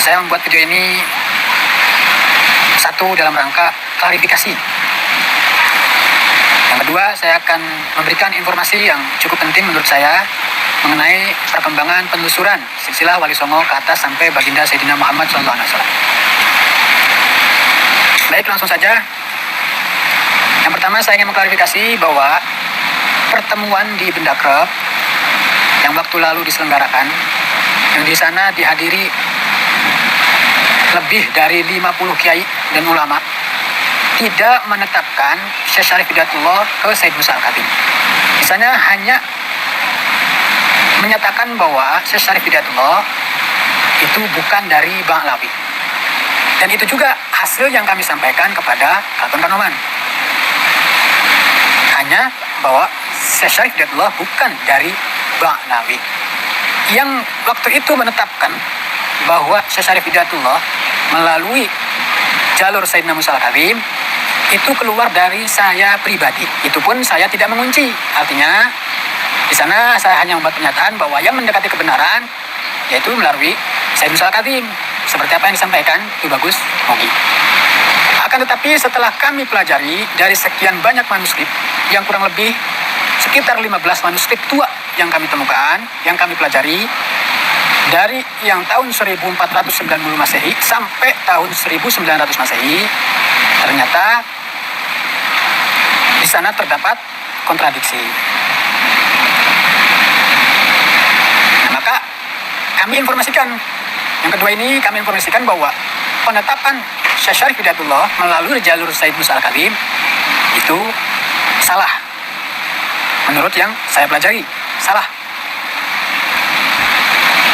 Saya membuat video ini satu dalam rangka klarifikasi. Yang kedua, saya akan memberikan informasi yang cukup penting menurut saya mengenai perkembangan penelusuran silsilah Wali Songo ke atas sampai baginda Sayyidina Muhammad SAW. Baik, langsung saja. Yang pertama, saya ingin mengklarifikasi bahwa pertemuan di Benda Krep yang waktu lalu diselenggarakan, yang di sana dihadiri lebih dari 50 kiai dan ulama, tidak menetapkan Syekh Syarif Hidayatullah ke Sayyid Musa Al-Khatib. Misalnya hanya menyatakan bahwa Syekh Syarif Hidayatullah itu bukan dari Ba'lawi. Dan itu juga hasil yang kami sampaikan kepada Keraton Kanoman. Hanya bahwa Syekh Syarif Hidayatullah bukan dari Ba'lawi. Yang waktu itu menetapkan bahwa Syekh Syarif Hidayatullah melalui jalur Sayyidina Musa Al-Khatib itu keluar dari saya pribadi. Itu pun saya tidak mengunci. Artinya di sana saya hanya membuat pernyataan bahwa yang mendekati kebenaran yaitu melalui Sayyid Musa Al-Khatib. Seperti apa yang disampaikan Ki Bagus Mogi. Akan tetapi setelah kami pelajari dari sekian banyak manuskrip yang kurang lebih sekitar 15 manuskrip tua yang kami temukan, yang kami pelajari dari yang tahun 1490 Masehi sampai tahun 1900 Masehi, ternyata di sana terdapat kontradiksi. Nah, maka kami informasikan, yang kedua ini kami informasikan bahwa penetapan Syekh Syarif Hidayatullah melalui jalur Sayyid Musa Al-Khatib itu salah. Menurut yang saya pelajari, salah.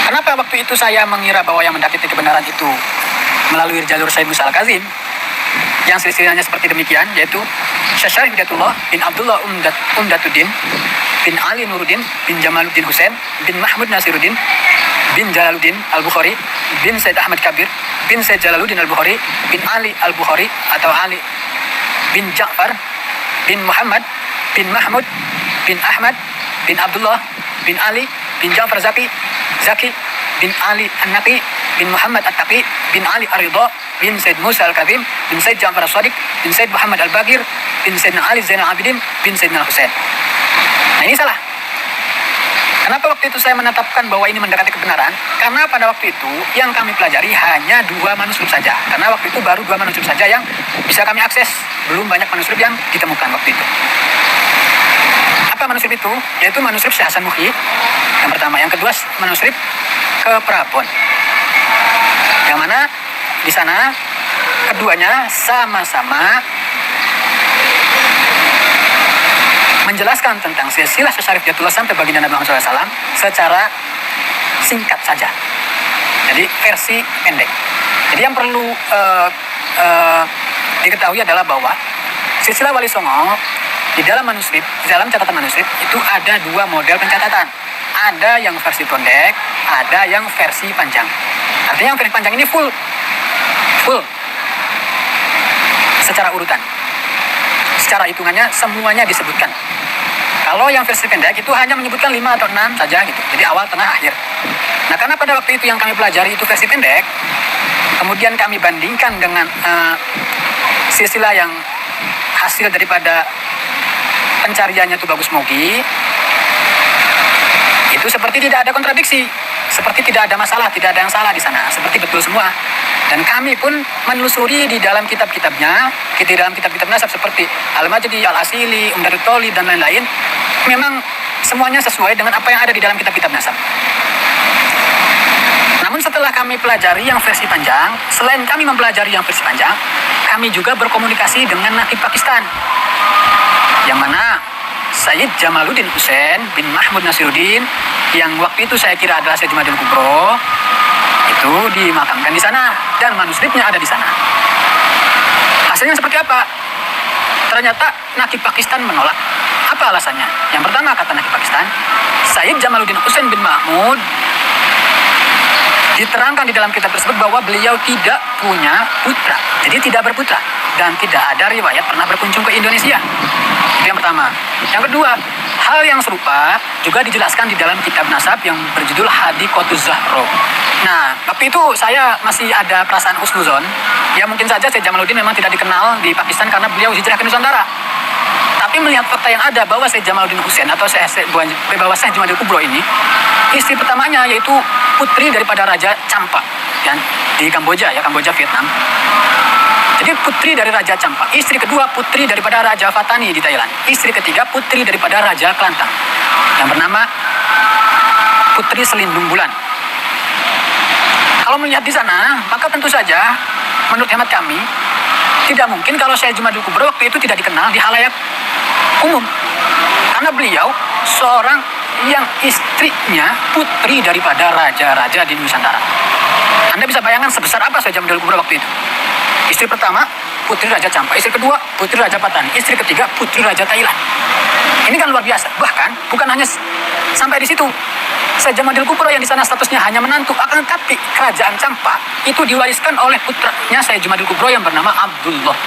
Kenapa waktu itu saya mengira bahwa yang mendekati kebenaran itu melalui jalur Sayyid Musa Al-Khatib, yang silsilahnya seperti demikian, yaitu Syekh Syarif Hidayatullah bin Abdullah Umdatuddin bin Ali Nuruddin bin Jamaluddin Husain bin Mahmud Nasiruddin bin Jalaluddin Al-Bukhari bin Said Ahmad Kabir bin Said Jalaluddin Al-Bukhari bin Ali Al-Bukhari atau Ali bin Ja'far bin Muhammad bin Mahmud bin Ahmad bin Abdullah bin Ali bin Ja'far Zaki bin Ali An-Naqi bin Muhammad At-Taqi bin Ali Ar-Ridha bin Said Musa Al-Kazim bin Said Ja'far As-Sadiq bin Said Muhammad Al-Bagir bin Sayyidina Ali Zainal Abidin bin Sayyidina Al-Husain. Nah, ini salah. Kenapa waktu itu saya menetapkan bahwa ini mendekati kebenaran? Karena pada waktu itu yang kami pelajari hanya 2 manuskrip saja. Karena waktu itu baru 2 manuskrip saja yang bisa kami akses. Belum banyak manuskrip yang ditemukan waktu itu. Apa manuskrip itu? Yaitu manuskrip Syekh Hasan Muhyi yang pertama. Yang kedua manuskrip ke Prabon. Yang mana di sana keduanya sama-sama menjelaskan tentang silsilah Syekh Syarif Hidayatullah sampai baginda Nabi Muhammad SAW secara singkat saja. Jadi versi pendek. Jadi yang perlu diketahui adalah bahwa silsilah Wali Songo di dalam manuskrip, di dalam catatan manuskrip itu ada 2 model pencatatan. Ada yang versi pendek, ada yang versi panjang. Artinya yang versi panjang ini full secara urutan. Secara hitungannya semuanya disebutkan. Kalau yang versi pendek itu hanya menyebutkan 5 atau 6 saja gitu. Jadi awal, tengah, akhir. Nah, karena pada waktu itu yang kami pelajari itu versi pendek, kemudian kami bandingkan dengan silsilah yang hasil daripada pencariannya itu Bagus Mogi, itu seperti tidak ada kontradiksi, seperti tidak ada masalah, tidak ada yang salah di sana, seperti betul semua. Dan kami pun menelusuri di dalam kitab-kitabnya, di dalam kitab-kitab nasab seperti Al-Majdi, Al-Asili, Umdatul Thalib dan lain-lain, memang semuanya sesuai dengan apa yang ada di dalam kitab-kitab nasab. Namun setelah kami pelajari yang versi panjang, selain kami mempelajari yang versi panjang, kami juga berkomunikasi dengan Nakib Pakistan, yang mana Sayyid Jamaluddin Husain bin Mahmud Nasiruddin, yang waktu itu saya kira adalah Sayyid Madinah Kubro, itu dimakamkan di sana dan manuskripnya ada di sana. Hasilnya seperti apa? Ternyata Nakib Pakistan menolak. Apa alasannya? Yang pertama, kata Nakib Pakistan, Sayyid Jamaluddin Husain bin Mahmud diterangkan di dalam kitab tersebut bahwa beliau tidak punya putra, jadi tidak berputra, dan tidak ada riwayat pernah berkunjung ke Indonesia. Itu yang pertama. Yang kedua, Hal yang serupa juga dijelaskan di dalam kitab nasab yang berjudul Hadiqatuz Zahra. Nah, waktu itu saya masih ada perasaan husnuzon. Ya mungkin saja Syekh Jamaluddin memang tidak dikenal di Pakistan karena beliau hijrah ke Nusantara. Tapi melihat fakta yang ada bahwa Syekh Jamaluddin Husain atau bahwa Syekh Jumadil Kubro ini, istri pertamanya yaitu putri daripada Raja Champa ya, di Kamboja ya, Kamboja Vietnam. Jadi putri dari Raja Champa. Istri kedua putri daripada Raja Fatani di Thailand. Istri ketiga putri daripada Raja Klantang yang bernama Putri Selindung Bulan. Kalau melihat di sana, maka tentu saja menurut hemat kami tidak mungkin kalau Syekh Jumadil Kubro waktu itu tidak dikenal di halayak umum. Karena beliau seorang yang istrinya putri daripada raja-raja di Nusantara. Anda bisa bayangkan sebesar apa Syekh Jumadil Kubro waktu itu. Istri pertama, putri Raja Champa. Istri kedua, putri Raja Patani. Istri ketiga, putri Raja Thailand. Ini kan luar biasa. Bahkan, bukan hanya sampai di situ. Syekh Jumadil Kubro yang di sana statusnya hanya menantu. Akan tetapi, kerajaan Champa itu diwariskan oleh putranya Syekh Jumadil Kubro yang bernama Abdullah.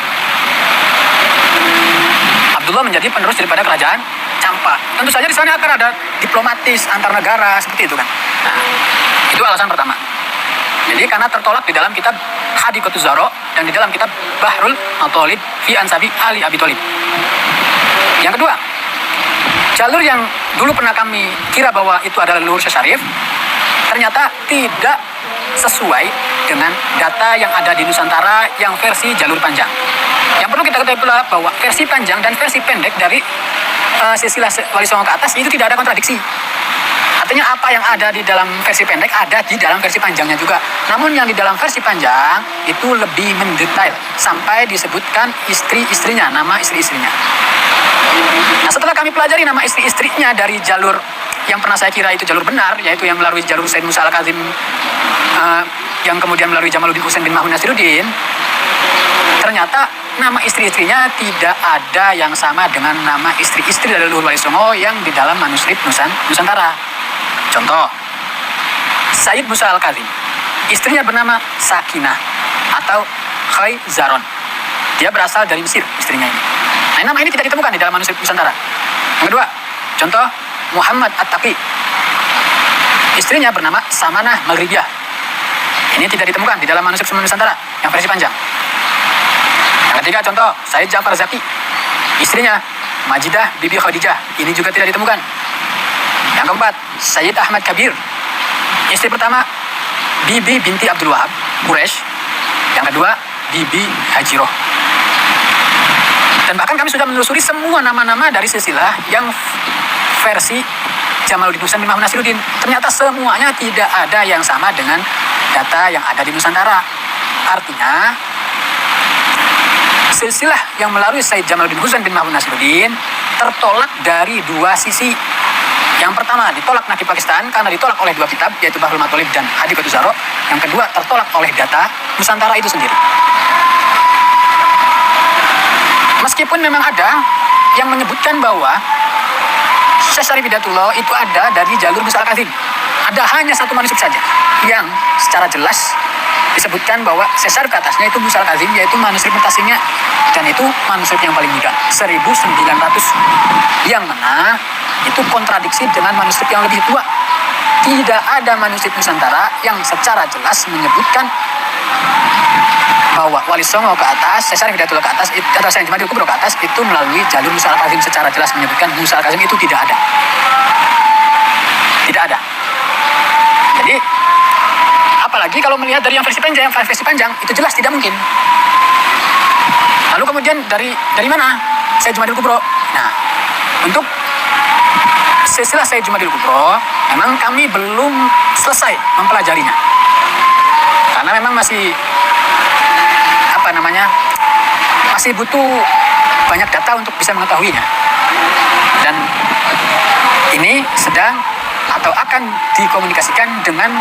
Abdullah menjadi penerus daripada kerajaan Champa. Tentu saja di sana akan ada diplomatis antar negara, seperti itu kan. Nah, itu alasan pertama. Jadi karena tertolak di dalam kitab Hadiqatuz Zahra dan di dalam kitab Bahrul Mathalib fi Ansabi Ali Abi Thalib. Yang kedua, jalur yang dulu pernah kami kira bahwa itu adalah leluhur Syekh Syarif, ternyata tidak sesuai dengan data yang ada di Nusantara yang versi jalur panjang. Yang perlu kita ketahui pula bahwa versi panjang dan versi pendek dari silsilah Wali Songo ke atas itu tidak ada kontradiksi. Artinya apa yang ada di dalam versi pendek ada di dalam versi panjangnya juga. Namun yang di dalam versi panjang itu lebih mendetail sampai disebutkan istri-istrinya, nama istri-istrinya. Nah, setelah kami pelajari nama istri-istrinya dari jalur yang pernah saya kira itu jalur benar, yaitu yang melalui jalur Said Musa Al-Kazim, yang kemudian melalui Jamaluddin Husain bin Mahmud Nasiruddin, ternyata nama istri-istrinya tidak ada yang sama dengan nama istri-istri dari leluhur Wali Songo yang di dalam manuskrip Nusantara. Contoh, Said Musa Al-Kazim, istrinya bernama Sakinah atau Khayzaron. Dia berasal dari Mesir, istrinya ini. Nah, nama ini tidak ditemukan di dalam manuskrip Nusantara. Yang kedua, contoh Muhammad At-Taqi, istrinya bernama Samanah Maghribiyah. Ini tidak ditemukan di dalam manuskrip Nusantara yang versi panjang. Yang ketiga, contoh Said Ja'far Zaki, istrinya Majidah Bibi Khadijah. Ini juga tidak ditemukan. Yang keempat, Sayyid Ahmad Kabir, istri pertama Bibi binti Abdul Wahab, Quraisy. Yang kedua, Bibi Hajiroh. Dan bahkan kami sudah menelusuri semua nama-nama dari silsilah yang versi Jamaluddin Husain bin Mahmud Nasiruddin. Ternyata semuanya tidak ada yang sama dengan data yang ada di Nusantara. Artinya, silsilah yang melalui Syekh Jamaluddin Husain bin Mahmud Nasiruddin tertolak dari dua sisi. Yang pertama ditolak Naqib Pakistan karena ditolak oleh dua kitab, yaitu Bahrul Mathalib dan Hadiqatuz Zahra. Yang kedua tertolak oleh data Nusantara itu sendiri. Meskipun memang ada yang menyebutkan bahwa Syekh Syarif Hidayatullah itu ada dari jalur Musa Al-Kazim. Ada hanya satu manuskrip saja yang secara jelas disebutkan bahwa Syekh Syarif ke atasnya itu Musa Al-Kazim, yaitu manuskrip mutasimnya, dan itu manuskrip yang paling muda, 1900, yang mana itu kontradiksi dengan manuskrip yang lebih tua. Tidak ada manuskrip Nusantara yang secara jelas menyebutkan bahwa Wali Songo ke atas, Syekh Syarif Hidayatullah ke atas, atau Syekh Jumadil Kubro ke atas itu melalui jalur Musa Al-Kazim. Secara jelas menyebutkan Musa Al-Kazim itu tidak ada. Tidak ada. Jadi apalagi kalau melihat dari yang versi panjang itu jelas tidak mungkin. Lalu kemudian dari mana Syekh Jumadil Kubro? Nah, untuk silsilah Syekh Jumadil Kubro memang kami belum selesai mempelajarinya karena memang masih masih butuh banyak data untuk bisa mengetahuinya, dan ini sedang atau akan dikomunikasikan dengan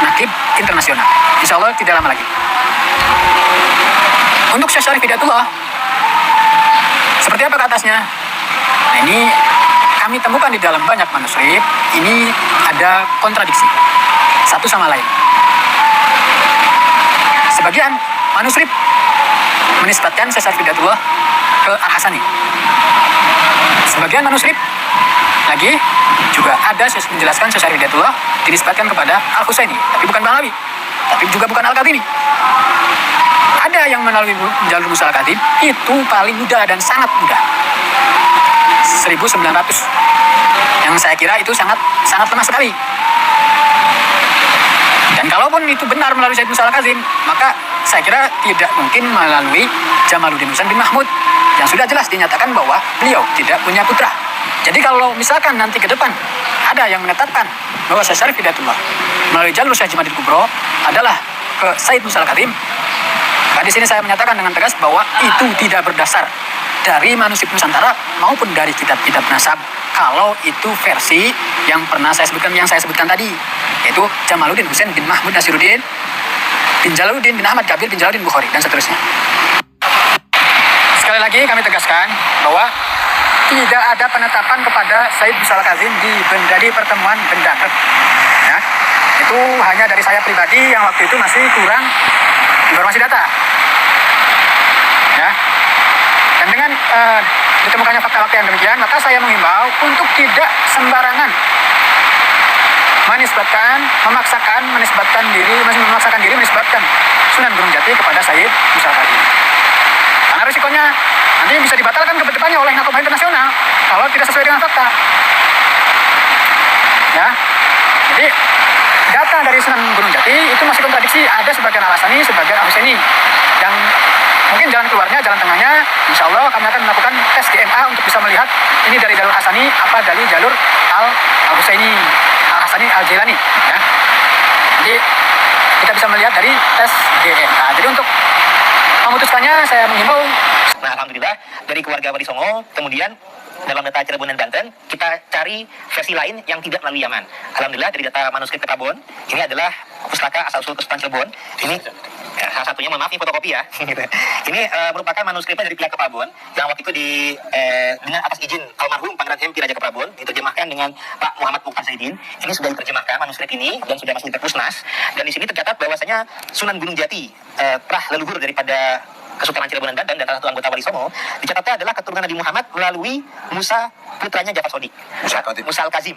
Naqib internasional, insya Allah tidak lama lagi. Untuk Syekh Syarif Hidayatullah seperti apa ke atasnya? Nah, ini kami temukan di dalam banyak manuskrip, ini ada kontradiksi satu sama lain. Sebagian manuskrip menisbatkan Syekh Syarif Hidayatullah ke Al-Hasani. Sebagian manuskrip lagi juga ada menjelaskan Syekh Syarif Hidayatullah dinisbatkan kepada Al-Husaini, tapi bukan Bahlawi, tapi juga bukan Al-Khatimi. Ada yang melalui jalur Musa Al-Khatib itu paling mudah dan sangat mudah, 1900, yang saya kira itu sangat lemah sekali. Dan kalaupun itu benar melalui Said Musa Al-Kazim, maka saya kira tidak mungkin melalui Jamaluddin Husain bin Mahmud, yang sudah jelas dinyatakan bahwa beliau tidak punya putra. Jadi kalau misalkan nanti ke depan ada yang menetapkan bahwa Syekh Syarif Hidayatullah melalui jalur Syekh Haji Madid Kubro adalah ke Said Musa Al-Kazim, maka di sini saya menyatakan dengan tegas bahwa itu tidak berdasar dari manuskrip Nusantara maupun dari kitab-kitab nasab. Kalau itu versi yang pernah saya sebutkan tadi, yaitu Jamaluddin Husain bin Mahmud Nasiruddin bin Jalaluddin bin Ahmad Kabir bin Jalaluddin Bukhari dan seterusnya. Sekali lagi kami tegaskan bahwa tidak ada penetapan kepada Said Musa Al-Kazim di pertemuan Bendaket. Ya, itu hanya dari saya pribadi yang waktu itu masih kurang informasi data. Ya. Dan dengan ditemukannya fakta-fakta yang demikian, maka saya mengimbau untuk tidak sembarangan menisbatkan Sunan Gunung Jati kepada Said Musa Al-Kazim. Karena risikonya nanti bisa dibatalkan ke depannya oleh narkoba internasional kalau tidak sesuai dengan fakta. Ya, jadi data dari Sunan Gunung Jati itu masih kontradiksi. Ada sebagian Al-Hasani, sebagian Al-Husaini, yang mungkin jalan keluarnya, jalan tengahnya, insya Allah kami akan melakukan tes DNA untuk bisa melihat ini dari jalur Hasani apa dari jalur Al-Husaini, Al-Hasani, Al-Jailani. Ya. Jadi kita bisa melihat dari tes DNA. Jadi untuk memutuskannya saya menghimbau. Nah, alhamdulillah dari keluarga Wali Songo, kemudian dalam data Cirebon dan Banten, kita cari versi lain yang tidak melalui Yaman. Alhamdulillah dari data manuskrip Ketabon, ini adalah pustaka asal-usul Kesultanan Cirebon. Ini salah satunya, maaf ini fotokopi ya. Ini merupakan manuskripnya dari pihak Keprabon yang waktu itu dengan atas izin almarhum Pangeran Hempi Raja Keprabon diterjemahkan dengan Pak Muhammad Mukhtar Zaidin. Ini sudah diterjemahkan manuskrip ini dan sudah masuk di Perpusnas. Dan di sini tercatat bahwasanya Sunan Gunung Jati, prah leluhur daripada Kesultanan Cirebon dan Banten dan salah satu anggota Wali Songo, dicatatnya adalah keturunan Nabi Muhammad melalui Musa putranya Jafar Sodik, Musa Al-Kazim.